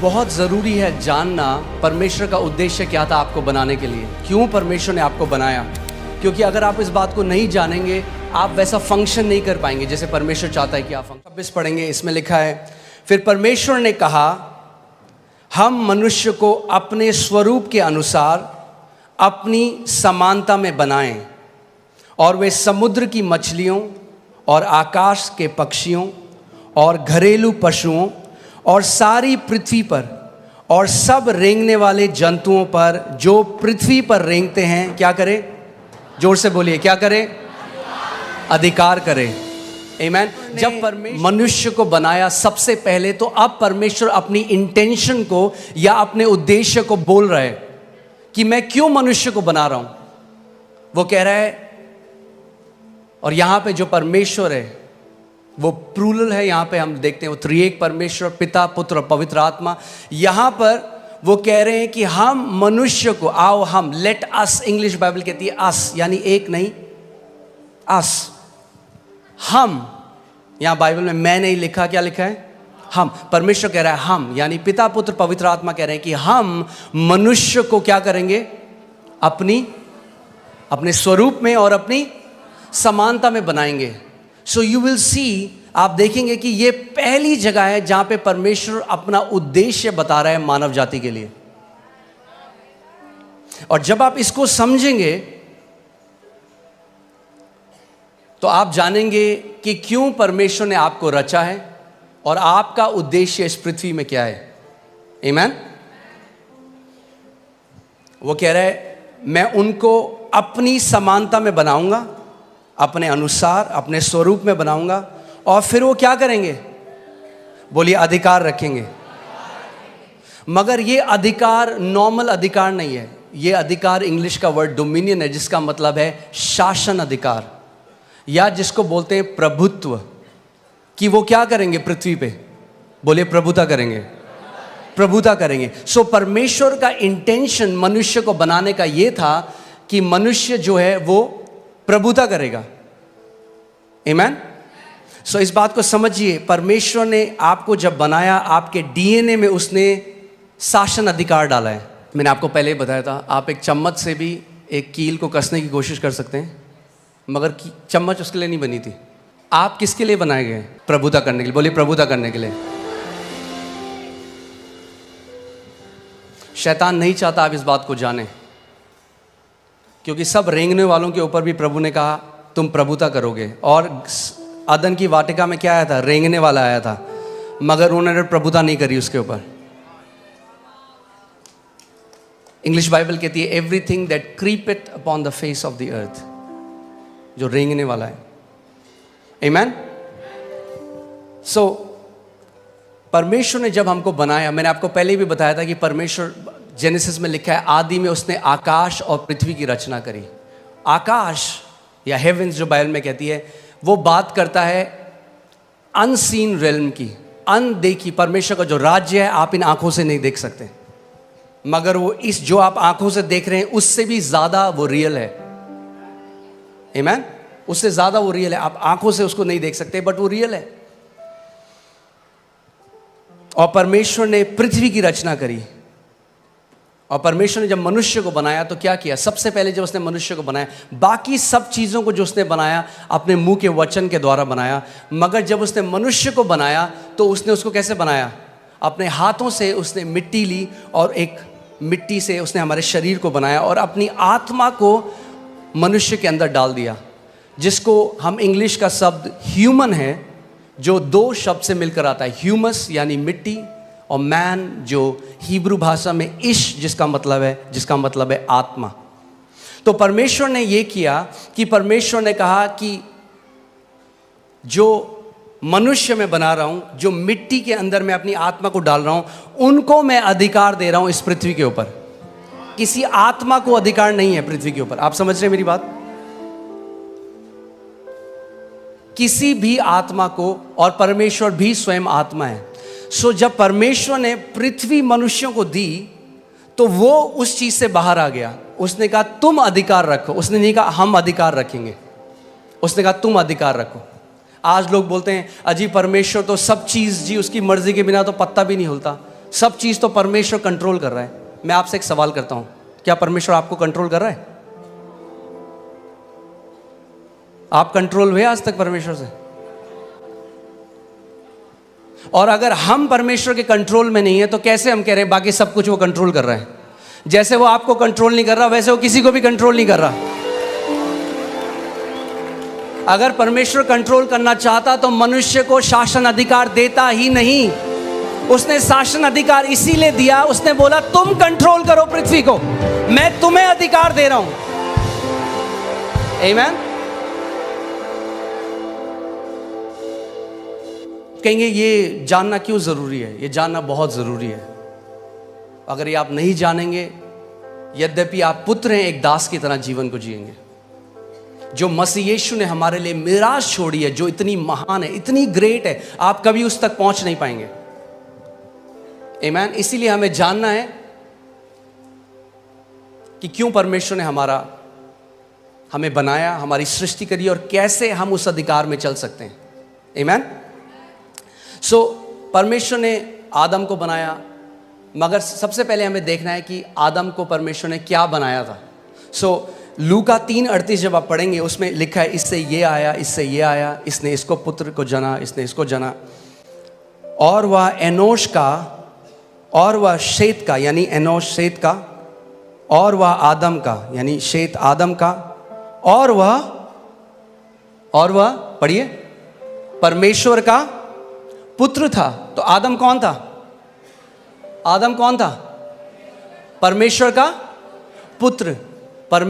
बहुत ज़रूरी है जानना परमेश्वर का उद्देश्य क्या था आपको बनाने के लिए, क्यों परमेश्वर ने आपको बनाया। क्योंकि अगर आप इस बात को नहीं जानेंगे आप वैसा फंक्शन नहीं कर पाएंगे जैसे परमेश्वर चाहता है कि आप फंक्शन। 26 पढ़ेंगे, इसमें लिखा है, फिर परमेश्वर ने कहा हम मनुष्य को अपने स्वरूप के अनुसार अपनी समानता में बनाएं और वे समुद्र की मछलियों और आकाश के पक्षियों और घरेलू पशुओं और सारी पृथ्वी पर और सब रेंगने वाले जंतुओं पर जो पृथ्वी पर रेंगते हैं क्या करें? जोर से बोलिए, क्या करें? अधिकार करें। आमीन। जब परमेश्वर मनुष्य को बनाया सबसे पहले, तो अब परमेश्वर अपनी इंटेंशन को या अपने उद्देश्य को बोल रहा है कि मैं क्यों मनुष्य को बना रहा हूं। वो कह रहा है, और यहां पे जो परमेश्वर है वो प्लूरल है, यहां पे हम देखते हैं वो त्रिएक परमेश्वर, पिता, पुत्र और पवित्र आत्मा। यहां पर वो कह रहे हैं कि हम मनुष्य को, आओ हम, लेट अस, इंग्लिश बाइबल कहती है अस, यानी एक नहीं, अस, हम। यहां बाइबल में मैं नहीं लिखा, क्या लिखा है? हम। परमेश्वर कह रहा है हम, यानी पिता, पुत्र, पवित्र आत्मा कह रहे हैं कि हम मनुष्य को क्या करेंगे? अपने स्वरूप में और अपनी समानता में बनाएंगे। सो यू विल सी, आप देखेंगे कि ये पहली जगह है जहां पे परमेश्वर अपना उद्देश्य बता रहा है मानव जाति के लिए। और जब आप इसको समझेंगे तो आप जानेंगे कि क्यों परमेश्वर ने आपको रचा है और आपका उद्देश्य इस पृथ्वी में क्या है। आमीन। वो कह रहा है मैं उनको अपनी समानता में बनाऊंगा, अपने अनुसार, अपने स्वरूप में बनाऊंगा, और फिर वो क्या करेंगे? बोलिए, अधिकार रखेंगे। मगर ये अधिकार नॉर्मल अधिकार नहीं है, ये अधिकार इंग्लिश का वर्ड डोमिनियन है, जिसका मतलब है शासन अधिकार, या जिसको बोलते हैं प्रभुत्व। कि वो क्या करेंगे पृथ्वी पे? बोलिए, प्रभुता करेंगे, प्रभुता करेंगे। सो परमेश्वर का इंटेंशन मनुष्य को बनाने का ये था कि मनुष्य जो है वो प्रभुता करेगा। आमीन। सो इस बात को समझिए, परमेश्वर ने आपको जब बनाया, आपके डीएनए में उसने शासन अधिकार डाला है। मैंने आपको पहले ही बताया था, आप एक चम्मच से भी एक कील को कसने की कोशिश कर सकते हैं, मगर चम्मच उसके लिए नहीं बनी थी। आप किसके लिए बनाए गए? प्रभुता करने के लिए। बोलिए, प्रभुता करने के लिए। शैतान नहीं चाहता आप इस बात को जाने, क्योंकि सब रेंगने वालों के ऊपर भी प्रभु ने कहा तुम प्रभुता करोगे। और अदन की वाटिका में क्या आया था? रेंगने वाला आया था, मगर उन्होंने प्रभुता नहीं करी उसके ऊपर। इंग्लिश बाइबल कहती है everything that creepeth upon the face of the earth, जो रेंगने वाला है। आमीन। सो परमेश्वर ने जब हमको बनाया, मैंने आपको पहले भी बताया था कि परमेश्वर, जेनेसिस में लिखा है आदि में उसने आकाश और पृथ्वी की रचना करी। आकाश या हेवेंस जो बाइबल में कहती है, वो बात करता है अनसीन रेल्म की, अनदेखी। परमेश्वर का जो राज्य है आप इन आंखों से नहीं देख सकते, मगर वो इस जो आप आंखों से देख रहे हैं उससे भी ज्यादा वो रियल है। आमीन। उससे ज्यादा वो रियल है। आप आंखों से उसको नहीं देख सकते, बट वो रियल है। और परमेश्वर ने पृथ्वी की रचना करी। और परमेश्वर ने जब मनुष्य को बनाया तो क्या किया? सबसे पहले जब उसने मनुष्य को बनाया, बाकी सब चीज़ों को जो उसने बनाया अपने मुंह के वचन के द्वारा बनाया, मगर जब उसने मनुष्य को बनाया तो उसने उसको कैसे बनाया? अपने हाथों से उसने मिट्टी ली और एक मिट्टी से उसने हमारे शरीर को बनाया और अपनी आत्मा को मनुष्य के अंदर डाल दिया, जिसको हम इंग्लिश का शब्द ह्यूमन है, जो दो शब्द से मिलकर आता है, ह्यूमस यानी मिट्टी, और मैन जो हिब्रू भाषा में इश जिसका मतलब है आत्मा। तो परमेश्वर ने ये किया कि परमेश्वर ने कहा कि जो मनुष्य मैं बना रहा हूं, जो मिट्टी के अंदर मैं अपनी आत्मा को डाल रहा हूं, उनको मैं अधिकार दे रहा हूं इस पृथ्वी के ऊपर। किसी आत्मा को अधिकार नहीं है पृथ्वी के ऊपर। आप समझ रहे हैं मेरी बात? किसी भी आत्मा को, और परमेश्वर भी स्वयं आत्मा है। सो जब परमेश्वर ने पृथ्वी मनुष्यों को दी तो वो उस चीज से बाहर आ गया। उसने कहा तुम अधिकार रखो। उसने नहीं कहा हम अधिकार रखेंगे, उसने कहा तुम अधिकार रखो। आज लोग बोलते हैं अजी परमेश्वर तो सब चीज़ जी उसकी मर्जी के बिना तो पत्ता भी नहीं हिलता। सब चीज़ तो परमेश्वर कंट्रोल कर रहा है। मैं आपसे एक सवाल करता हूं, क्या परमेश्वर आपको कंट्रोल कर रहा है? आप कंट्रोल हुए आज तक परमेश्वर से? और अगर हम परमेश्वर के कंट्रोल में नहीं है तो कैसे हम कह रहे हैं बाकी सब कुछ वो कंट्रोल कर रहा है? जैसे वो आपको कंट्रोल नहीं कर रहा वैसे वो किसी को भी कंट्रोल नहीं कर रहा। अगर परमेश्वर कंट्रोल करना चाहता तो मनुष्य को शासन अधिकार देता ही नहीं। उसने शासन अधिकार इसीलिए दिया, उसने बोला तुम कंट्रोल करो पृथ्वी को, मैं तुम्हें अधिकार दे रहा हूं। आमीन। कहेंगे ये जानना क्यों जरूरी है? ये जानना बहुत जरूरी है। अगर ये आप नहीं जानेंगे, यद्यपि आप पुत्र हैं, एक दास की तरह जीवन को जिएंगे। जो मसीह यीशु ने हमारे लिए मिराज छोड़ी है, जो इतनी महान है, इतनी ग्रेट है, आप कभी उस तक पहुंच नहीं पाएंगे। आमीन। इसीलिए हमें जानना है कि क्यों परमेश्वर ने हमें बनाया, हमारी सृष्टि करी और कैसे हम उस अधिकार में चल सकते हैं। आमीन। सो परमेश्वर ने आदम को बनाया, मगर सबसे पहले हमें देखना है कि आदम को परमेश्वर ने क्या बनाया था। सो लूका 3:38 जब आप पढ़ेंगे, उसमें लिखा है इससे ये आया, इससे ये आया, इसने इसको पुत्र को जना, इसने इसको जना, और वह एनोश का, और वह शेत का, यानी एनोश शेत का, और वह आदम का, यानी शेत आदम का, और वह पढ़िए परमेश्वर का पुत्र था। तो आदम कौन था? आदम कौन था? परमेश्वर का पुत्र। परमेश्वर